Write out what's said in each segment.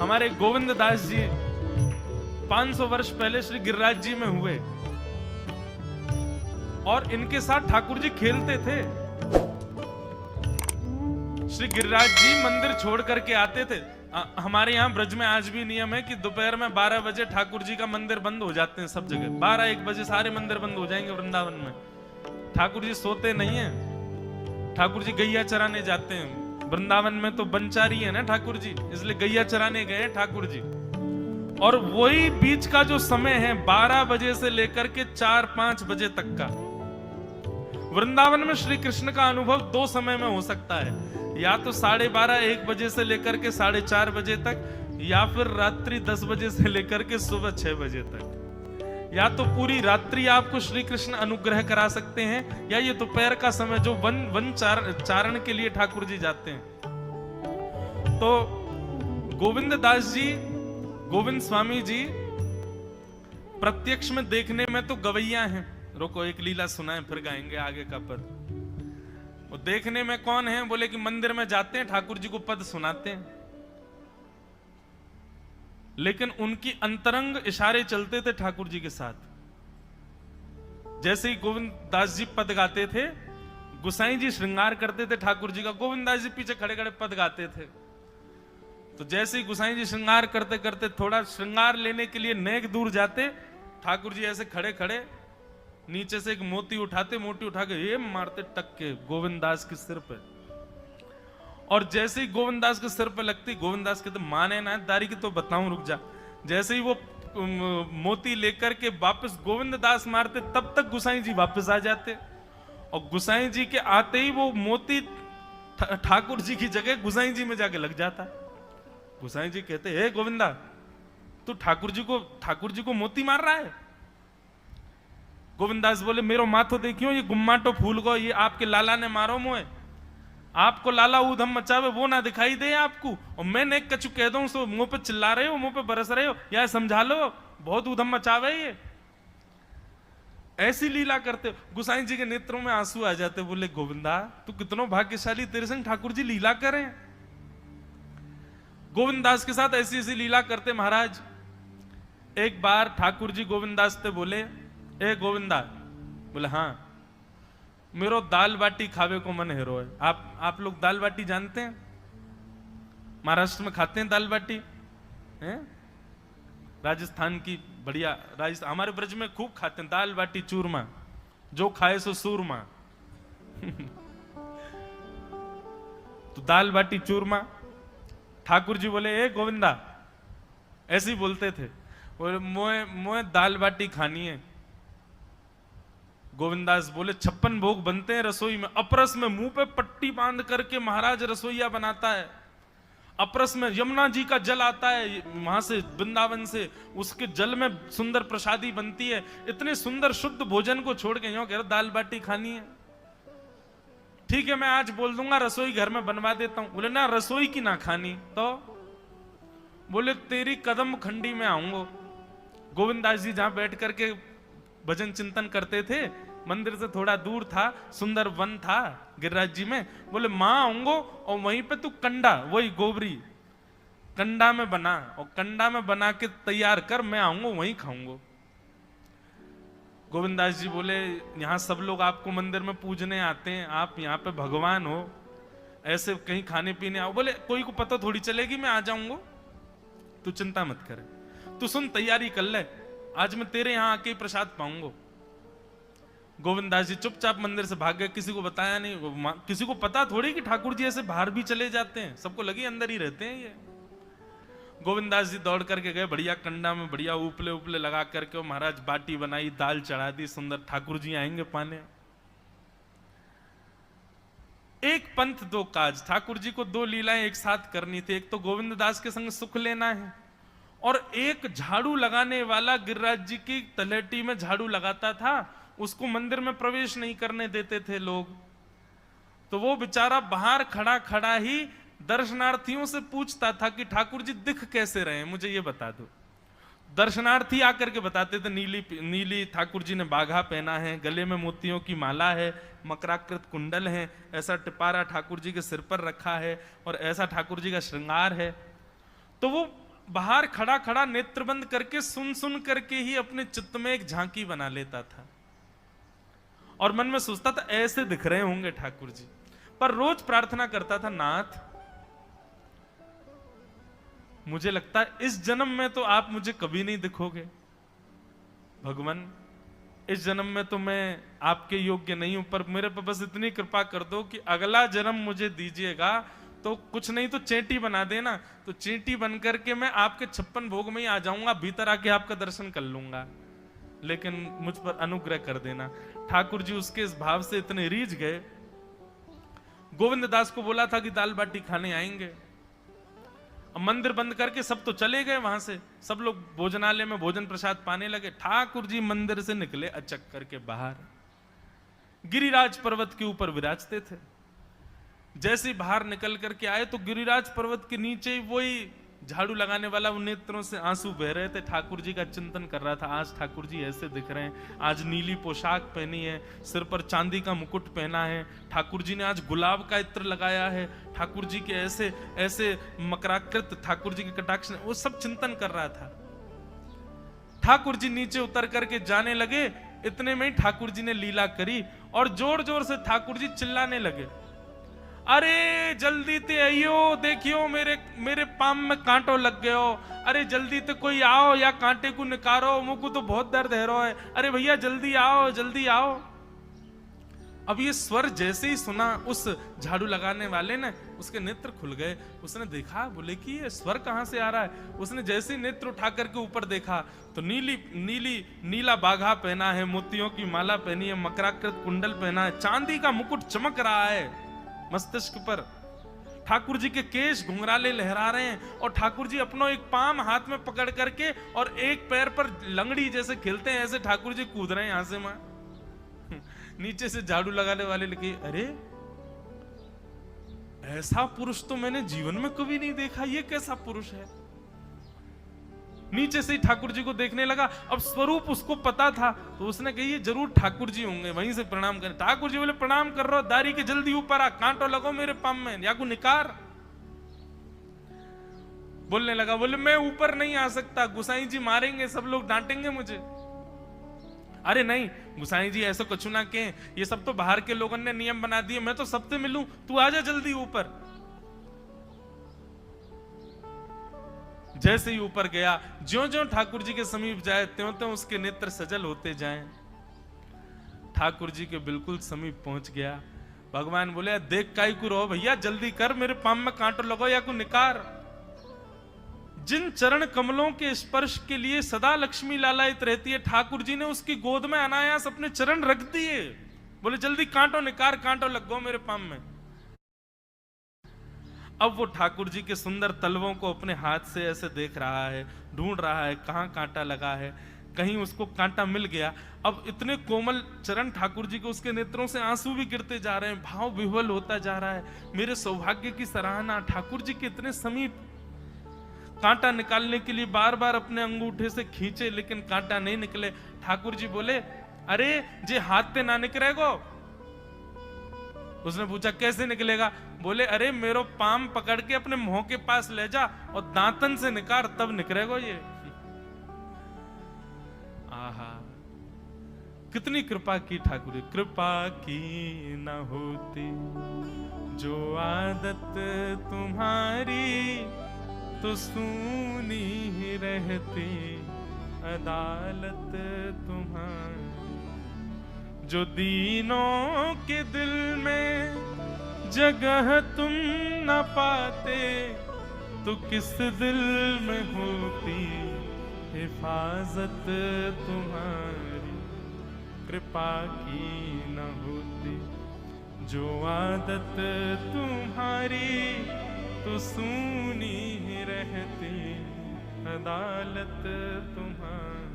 हमारे गोविंद दास जी 500 वर्ष पहले श्री गिरिराज जी में हुए और इनके साथ ठाकुर जी खेलते थे। श्री गिरिराज जी मंदिर छोड़ करके आते थे। हमारे यहाँ ब्रज में आज भी नियम है कि दोपहर में 12 बजे ठाकुर जी का मंदिर बंद हो जाते हैं सब जगह। 12-1 बजे सारे मंदिर बंद हो जाएंगे वृंदावन में। ठाकुर जी सोते नहीं हैं, ठाकुर जी गैया चराने जाते हैं। वृंदावन में तो बनचारी है ना ठाकुर जी, इसलिए गैया चराने गए ठाकुर जी। और वही बीच का जो समय है 12 बजे से लेकर के 4-5 बजे तक का, वृंदावन में श्री कृष्ण का अनुभव 2 समय में हो सकता है, या तो 12:30-1 बजे से लेकर के 4:30 बजे तक, या फिर रात्रि 10 बजे से लेकर के सुबह 6 बजे तक। या तो पूरी रात्रि आपको श्री कृष्ण अनुग्रह करा सकते हैं, या ये दोपहर का समय जो वन चारण के लिए ठाकुर जी जाते हैं। तो गोविंद दास जी, गोविंद स्वामी जी प्रत्यक्ष में देखने में तो गवैया हैं। रोको एक लीला सुनाएं फिर गाएंगे आगे का पद। वो देखने में कौन है? बोले कि मंदिर में जाते हैं ठाकुर जी को पद सुनाते हैं, लेकिन उनकी अंतरंग इशारे चलते थे ठाकुर जी के साथ। जैसे ही गोविंद दास जी पद गाते थे, गुसाई जी श्रृंगार करते थे ठाकुर जी का, गोविंद दास जी पीछे खड़े खड़े पद गाते थे। तो जैसे ही गुसाई जी श्रृंगार करते करते थोड़ा श्रृंगार लेने के लिए नेक दूर जाते, ठाकुर जी ऐसे खड़े खड़े नीचे से एक मोती उठाते, मोती उठा के ये मारते टक के गोविंद दास के सिर पे। और जैसे ही गोविंद दास के सिर पे लगती, गोविंद दास कहते माने ना दारी की तो बताऊं, रुक जा। जैसे ही वो मोती लेकर के वापस गोविंद दास मारते, तब तक गुसाई जी वापस आ जाते। और गुसाई जी के आते ही वो मोती ठाकुर जी की जगह गुसाई जी में जाके लग जाता। गुसाई जी कहते हे गोविंदा, तू ठाकुर जी को मोती मार रहा है? गोविंदास बोले मेरो माथो देखियो, ये गुम्माटो फूल को ये आपके लाला ने मारो मोए। आपको लाला ऊधम मचावे वो ना दिखाई दे आपको, और मैं नेक कछु कह दूं सो मुंह पे चिल्ला रहे हो, मुंह पे बरस रहे हो, या समझा लो बहुत ऊधम मचावे ये। ऐसी लीला करते। गुसाई जी के नेत्रों में आंसू आ जाते। बोले गोविंदा तू कितनो भाग्यशाली, तेरे संग ठाकुर जी लीला करें। गोविंदास के साथ ऐसी ऐसी लीला करते महाराज। एक बार ठाकुर जी गोविंदास से बोले ए गोविंदा, बोले हाँ मेरो दाल बाटी खावे को मन हेरो है। आप लोग दाल बाटी जानते हैं? महाराष्ट्र में खाते हैं दाल बाटी हैं? राजस्थान की बढ़िया, राजस्थान हमारे ब्रज में खूब खाते हैं दाल बाटी चूरमा, जो खाए सो सूरमा। तो दाल बाटी चूरमा ठाकुर जी बोले ए गोविंदा, ऐसे ही बोलते थे, बोले मोए दाल बाटी खानी है। गोविंदास बोले 56 भोग बनते हैं रसोई में। अपरस में मुंह पे पट्टी बांध करके महाराज रसोईया बनाता है। अपरस में यमुना जी का जल आता है वहां से, वृंदावन से, उसके जल में सुंदर प्रसादी बनती है। इतने सुंदर शुद्ध भोजन को छोड़ के यूं कह रहे दाल बाटी खानी है। ठीक है मैं आज बोल दूंगा रसोई घर में बनवा देता हूं। बोले ना रसोई की ना खानी तो? बोले तेरी कदम खंडी में आऊंगा। गोविंदास जी जहां बैठ करके भजन चिंतन करते थे, मंदिर से थोड़ा दूर था, सुंदर वन था गिरिराज जी में। बोले मां आऊंगो और वहीं पे तू कंडा, वही गोबरी कंडा में बना, और कंडा में बना के तैयार कर, मैं आऊंगा वहीं खाऊंगा। गोविंदास जी बोले यहां सब लोग आपको मंदिर में पूजने आते हैं, आप यहाँ पे भगवान हो, ऐसे कहीं खाने पीने आओ। बोले कोई को पता थोड़ी चलेगी, मैं आ जाऊंगा, तू चिंता मत करे, तू सुन तैयारी कर ले, आज मैं तेरे यहां आके प्रसाद पाऊंगा। गोविंदास जी चुपचाप मंदिर से भाग गए, किसी को बताया नहीं। किसी को पता थोड़ी कि ठाकुर जी ऐसे बाहर भी चले जाते हैं, सबको लगी अंदर ही रहते हैं ये। गोविंदास जी दौड़ करके गए, बढ़िया कंडा में बढ़िया उपले उपले लगा करके महाराज बाटी बनाई, दाल चढ़ा दी, सुंदर ठाकुर जी आएंगे पाने। एक पंथ दो काज, ठाकुर जी को 2 लीलाएं एक साथ करनी थी। एक तो गोविंद दास के संग सुख लेना है, और एक झाड़ू लगाने वाला गिरिराज जी की तलहटी में झाड़ू लगाता था, उसको मंदिर में प्रवेश नहीं करने देते थे लोग। तो वो बेचारा बाहर खड़ा खड़ा ही दर्शनार्थियों से पूछता था कि ठाकुर जी दिख कैसे रहे हैं, मुझे ये बता दो। दर्शनार्थी आकर के बताते थे नीली ठाकुर जी ने बाघा पहना है, गले में मोतियों की माला है, मकराकृत कुंडल है, ऐसा टिपारा ठाकुर जी के सिर पर रखा है, और ऐसा ठाकुर जी का श्रृंगार है। तो वो बाहर खड़ा खड़ा नेत्र बंद करके सुन सुन करके ही अपने चित्त में एक झांकी बना लेता था और मन में सोचता था ऐसे दिख रहे होंगे ठाकुर जी। पर रोज प्रार्थना करता था, नाथ मुझे लगता है इस जन्म में तो आप मुझे कभी नहीं दिखोगे, भगवान इस जन्म में तो मैं आपके योग्य नहीं हूं, पर मेरे पर बस इतनी कृपा कर दो कि अगला जन्म मुझे दीजिएगा तो कुछ नहीं तो चेंटी बना देना, तो चेंटी बन करके मैं आपके 56 भोग में ही आ जाऊंगा, भीतर आके आपका दर्शन कर लूंगा, लेकिन मुझ पर अनुग्रह कर देना। ठाकुर जी उसके इस भाव से इतने रीझ गए। गोविंद दास को बोला था कि दाल बाटी खाने आएंगे, अब मंदिर बंद करके सब तो चले गए वहां से, सब लोग भोजनालय में भोजन प्रसाद पाने लगे। ठाकुर जी मंदिर से निकले अचक करके बाहर, गिरिराज पर्वत के ऊपर विराजते थे। जैसे ही बाहर निकल करके आए तो गिरिराज पर्वत के नीचे वही झाड़ू लगाने वाला उन नेत्रों से आंसू बह रहे थे। ठाकुर जी का चिंतन कर रहा था, आज ठाकुर जी ऐसे दिख रहे हैं, आज नीली पोशाक पहनी है, सिर पर चांदी का मुकुट पहना है, ठाकुर जी ने आज गुलाब का इत्र लगाया है, ठाकुर जी के ऐसे ऐसे मकराकृत ठाकुर जी के कटाक्ष, वो सब चिंतन कर रहा था। ठाकुर जी नीचे उतर करके जाने लगे, इतने में ही ठाकुर जी ने लीला करी और जोर जोर से ठाकुर जी चिल्लाने लगे, अरे जल्दी ते आइयो, देखियो मेरे पाम में कांटो लग गयो, अरे जल्दी ते कोई आओ या कांटे को निकारो, मुझको तो बहुत दर्द है रहा है, अरे भैया जल्दी आओ जल्दी आओ। अब ये स्वर जैसे ही सुना उस झाड़ू लगाने वाले ने, उसके नेत्र खुल गए, उसने देखा, बोले कि ये स्वर कहां से आ रहा है। उसने जैसे ही नेत्र उठा करके ऊपर देखा तो नीला बाघा पहना है, मोतियों की माला पहनी है, मकराकृत कुंडल पहना है, चांदी का मुकुट चमक रहा है मस्तिष्क पर, ठाकुर जी के केश घुंघराले लहरा रहे हैं और ठाकुर जी अपना एक पाम हाथ में पकड़ करके और एक पैर पर लंगड़ी जैसे खेलते हैं ऐसे ठाकुर जी कूद रहे हैं यहां से वहां। नीचे से झाड़ू लगाने वाले लगे, अरे ऐसा पुरुष तो मैंने जीवन में कभी नहीं देखा, ये कैसा पुरुष है। नीचे से ही ठाकुर जी को देखने लगा, अब स्वरूप उसको पता था तो उसने कही ये जरूर ठाकुर जी होंगे, वहीं से प्रणाम करें। ठाकुर जी बोले प्रणाम कर रहा, दारी के जल्दी ऊपर आ, कांटो लगो मेरे पाम में या को निकार। बोलने लगा, बोले मैं ऊपर नहीं आ सकता, गुसाई जी मारेंगे, सब लोग डांटेंगे मुझे। अरे नहीं गुसाई जी ऐसा कुछ ना के, ये सब तो बाहर के लोगों ने नियम बना दिए, मैं तो सबसे मिलूं, तू आजा जल्दी ऊपर। जैसे ही ऊपर गया, ज्यों ज्यों ठाकुर जी के समीप जाए त्यों त्यों उसके नेत्र सजल होते जाएं। ठाकुर जी के बिल्कुल समीप पहुंच गया। भगवान बोले देख काई को रहो भैया, जल्दी कर, मेरे पाम में कांटो लगो या को निकार। जिन चरण कमलों के स्पर्श के लिए सदा लक्ष्मी लालायित रहती है, ठाकुर जी ने उसकी गोद में अनायास अपने चरण रख दिए। बोले जल्दी कांटो निकार, कांटो लगो मेरे पाम में। अब वो ठाकुर जी के सुंदर तलवों को अपने हाथ से ऐसे देख रहा है, ढूंढ रहा है कहां कांटा लगा है, कहीं उसको कांटा मिल गया। अब इतने कोमल चरण ठाकुर जी को, उसके नेत्रों से आंसू भी गिरते जा रहे हैं, भाव विह्वल होता जा रहा है। मेरे सौभाग्य की सराहना, ठाकुर जी के इतने समीप। कांटा निकालने के लिए बार बार अपने अंगूठे से खींचे लेकिन कांटा नहीं निकले। ठाकुर जी बोले अरे जे हाथ ते ना निकलेगो। उसने पूछा कैसे निकलेगा? बोले अरे मेरो पाम पकड़ के अपने मुंह के पास ले जा और दांतन से निकाल, तब निकलेगा ये। आहा कितनी कृपा की ठाकुर जी। कृपा की न होती जो आदत तुम्हारी, तो सूनी ही रहती अदालत तुम्हारी। जो दीनों के दिल में जगह तुम न पाते, तो किस दिल में होती हिफाजत तुम्हारी। कृपा की न होती जो आदत तुम्हारी, तो सूनी ही रहती अदालत तुम्हारी।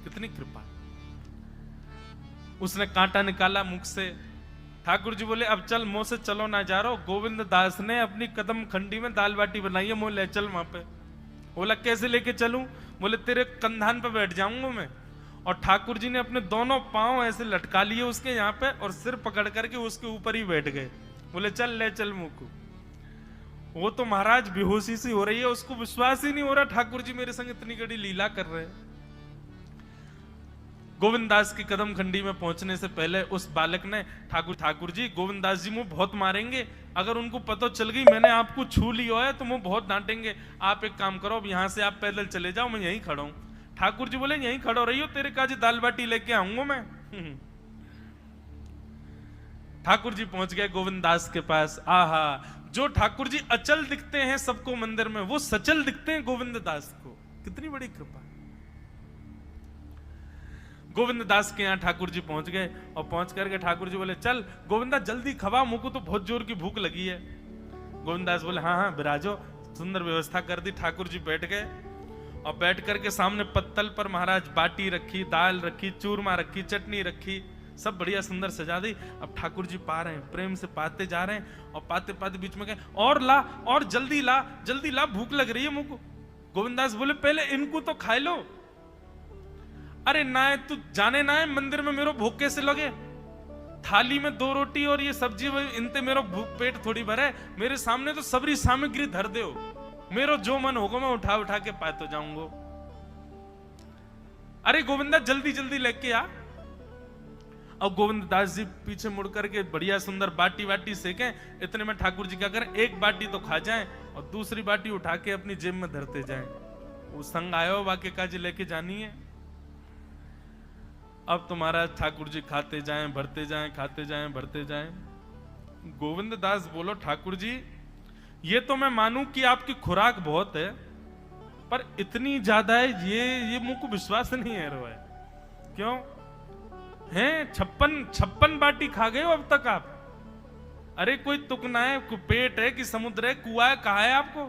कितनी कृपा। उसने कांटा निकाला मुख से। ठाकुर जी बोले अब चल, मुंह से चलो ना जा रहा। गोविंद दास ने अपनी कदम खंडी में दाल बाटी बनाई है, मुंह ले चल वहां पे। बोला कैसे लेके चलूं? बोले तेरे कंधान पे बैठ जाऊंगा मैं। और ठाकुर जी ने अपने दोनों पांव ऐसे लटका लिए उसके यहाँ पे और सिर पकड़ करके उसके ऊपर ही बैठ गए। बोले चल ले चल मुकु। वो तो महाराज बेहोशी सी हो रही है, उसको विश्वास ही नहीं हो रहा ठाकुर जी मेरे संग इतनी बड़ी लीला कर रहे हैं। गोविंददास की कदम खंडी में पहुंचने से पहले उस बालक ने ठाकुर जी गोविंददास जी मुझे बहुत मारेंगे, अगर उनको पता चल गई मैंने आपको छू लिया है तो मुझे बहुत डांटेंगे, आप एक काम करो अब यहां से आप पैदल चले जाओ, मैं यहीं खड़ा हूं। ठाकुर जी बोले यहीं खड़ा रही हो, तेरे काजी दाल बाटी लेके आऊंगा मैं। ठाकुर जी पहुंच गए गोविंददास के पास। आहा, जो ठाकुर जी अचल दिखते हैं सबको मंदिर में, वो सचल दिखते हैं गोविंददास को। कितनी बड़ी कृपा। गोविंददास के यहाँ ठाकुर जी पहुंच गए और पहुंच करके ठाकुर जी बोले चल गोविंदा जल्दी खवा, मुझको तो बहुत जोर की भूख लगी है। गोविंददास बोले हाँ हाँ बिराजो। सुंदर व्यवस्था कर दी। ठाकुर जी बैठ गए और बैठ करके सामने पत्तल पर महाराज बाटी रखी, दाल रखी, चूरमा रखी, चटनी रखी, सब बढ़िया सुंदर सजा दी। अब ठाकुर जी पा रहे हैं, प्रेम से पाते जा रहे हैं और पाते पाते बीच में कहे और ला, और जल्दी ला, भूख लग रही है मुझको। गोविंददास बोले पहले इनको तो खाए लो। अरे ना है तू जाने ना है मंदिर में मेरे भूख कैसे लगे, थाली में 2 रोटी और ये सब्जी, इनते मेरा भूख पेट थोड़ी भरे, मेरे सामने तो सबरी सामग्री धर दो, मेरो जो मन होगा मैं उठा उठा के पाते जाऊंगा। अरे गोविंदा जल्दी जल्दी लेके आ। अब गोविंददास जी पीछे मुड़ करके बढ़िया सुंदर बाटी वाटी सेके। इतने में ठाकुर जी क्या करें, एक बाटी तो खा जाएं और दूसरी बाटी उठा के अपनी जेब में धरते जाएं। वो संग आयो वाक्य काजी लेके जानी है। अब तुम्हारा ठाकुर जी खाते जाएं भरते जाएं, खाते जाएं भरते जाएं। गोविंददास बोलो ठाकुर जी ये तो मैं मानूं कि आपकी खुराक बहुत है, पर इतनी ज्यादा है ये मुझको विश्वास नहीं है रहा है। क्यों हैं 56 बाटी खा गए हो अब तक आप? अरे कोई तुक ना है, पेट है कि समुद्र है, कुआ है, कहा है आपको?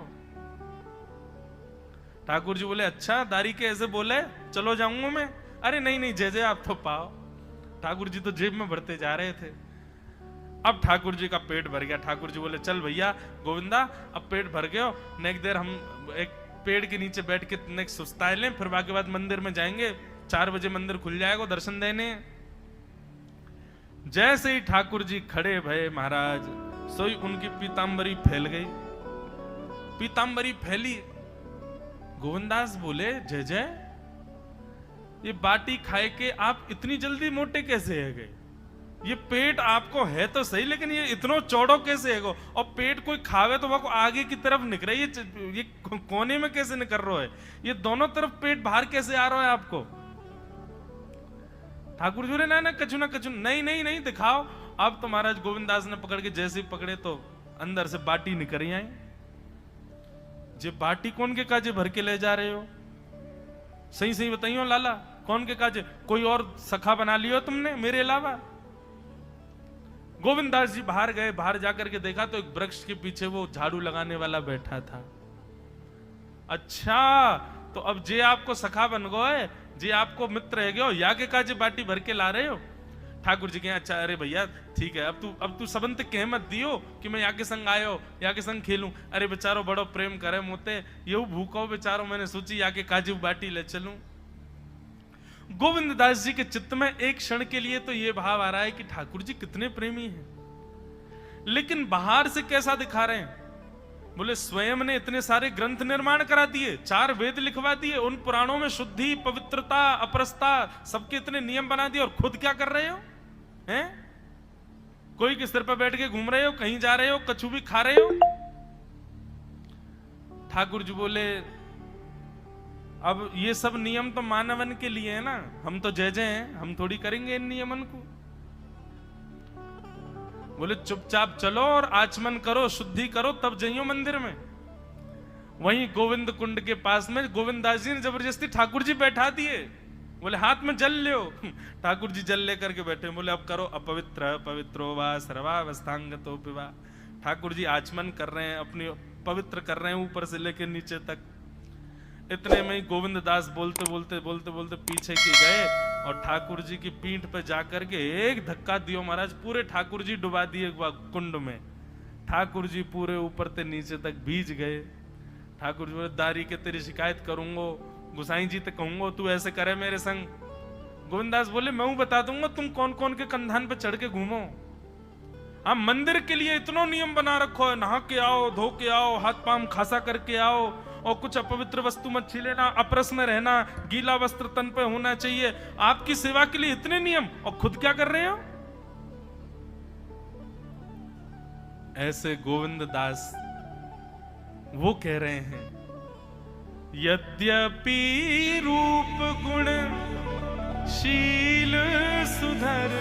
ठाकुर जी बोले अच्छा दारी के ऐसे बोले, चलो जाऊंगा मैं। अरे नहीं नहीं जय जय आप तो पाओ। ठाकुर जी तो जेब में भरते जा रहे थे। अब ठाकुर जी का पेट भर गया। ठाकुर जी बोले चल भैया गोविंदा अब पेट भर गयो, नेक्स्ट देर हम एक पेड़ के नीचे बैठ के नेक्स्ट सुस्ताए लें, फिर बाकी बाद मंदिर में जाएंगे, 4 बजे मंदिर खुल जाएगा दर्शन देने। जैसे ही ठाकुर जी खड़े भये महाराज, सोई उनकी पीतांबरी फैल गई। पीतांबरी फैली। गोविंदास बोले जय जय ये बाटी खाए के आप इतनी जल्दी मोटे कैसे है गए? ये पेट आपको है तो सही, लेकिन ये इतना चौड़ो कैसे है? और पेट कोई खावे तो वो आगे की तरफ निकले, ये कोने में कैसे निकल रहा है? ये दोनों तरफ पेट बाहर कैसे आ रहा है आपको? ठाकुर जी ने ना कछु ना कछु, नहीं नहीं नहीं दिखाओ। अब तो महाराज गोविंददास ने पकड़ के जैसे ही पकड़े तो अंदर से बाटी निकल आई। जे बाटी कौन के काजे भर के ले जा रहे हो? सही सही बताइयो लाला, कौन के काजे? कोई और सखा बना लियो तुमने मेरे अलावा? गोविंददास जी बाहर गए, बाहर जाकर के देखा तो एक वृक्ष के पीछे वो झाड़ू लगाने वाला बैठा था। अच्छा तो अब जे आपको सखा बन गए, जे आपको मित्र है गयो, या के काजे बाटी भर के ला रहे हो? ठाकुर जी के अच्छा अरे भैया ठीक है, अब तू सबंत कह मत दियो कि मैं यहाँ के संग आयो, यहाँ के संग खेलूं। अरे बेचारो बड़ो प्रेम करे मोते, ये भूखो बेचारो, मैंने सोची यहाँ के काजू बाटी ले चलूं। गोविंददास जी के चित्त में एक क्षण के लिए तो ये भाव आ रहा है कि ठाकुर जी कितने प्रेमी हैं, लेकिन बाहर से कैसा दिखा रहे हैं? बोले स्वयं ने इतने सारे ग्रंथ निर्माण करा दिए, 4 वेद लिखवा दिए, उन पुराणों में शुद्धि, पवित्रता, अपरसता सबके इतने नियम बना दिए, और खुद क्या कर रहे हो? हैं? कोई के सिर पर बैठ के घूम रहे हो, कहीं जा रहे हो, कछु भी खा रहे हो? ठाकुर जी बोले अब ये सब नियम तो मानवन के लिए है ना, हम तो जय जय हैं, हम थोड़ी करेंगे इन नियमन को। बोले चुपचाप चलो और आचमन करो, शुद्धि करो, तब जाइयो मंदिर में। वहीं गोविंद कुंड के पास में गोविंददास जी ने जबरदस्ती ठाकुर जी बैठा दिए। बोले हाथ में जल लो। ठाकुर जी जल लेकर के बैठे। बोले अब करो अपवित्र पवित्रो वा सर्वावस्थांगतो पिवा। ठाकुर जी आचमन कर रहे हैं, अपनी पवित्र कर रहे हैं ऊपर से लेकर नीचे तक। इतने में ही गोविंददास बोलते बोलते बोलते बोलते पीछे की गए और ठाकुर जी की पीठ पे जाकर के एक धक्का दियो महाराज, पूरे ठाकुर जी डुबा दिए कुंड में। ठाकुर जी पूरे ऊपर से नीचे तक भीज गए। ठाकुर जी बोले दारी के तेरी शिकायत करूंगो, गुसाई जी तक कहूंगो तू ऐसे करे मेरे संग। गोविंददास बोले मैं बता दूंगा तुम कौन कौन के कंधान पे चढ़ के घूमो। आप मंदिर के लिए इतना नियम बना रखो है, नहा के आओ, धो के आओ, हाथ पांव खासा करके आओ, और कुछ अपवित्र वस्तु मत छीलेना, अपरस में रहना, गीला वस्त्र तन पे होना चाहिए। आपकी सेवा के लिए इतने नियम, और खुद क्या कर रहे हो? ऐसे गोविंद दास वो कह रहे हैं, यद्यपि रूप गुण शील सुधर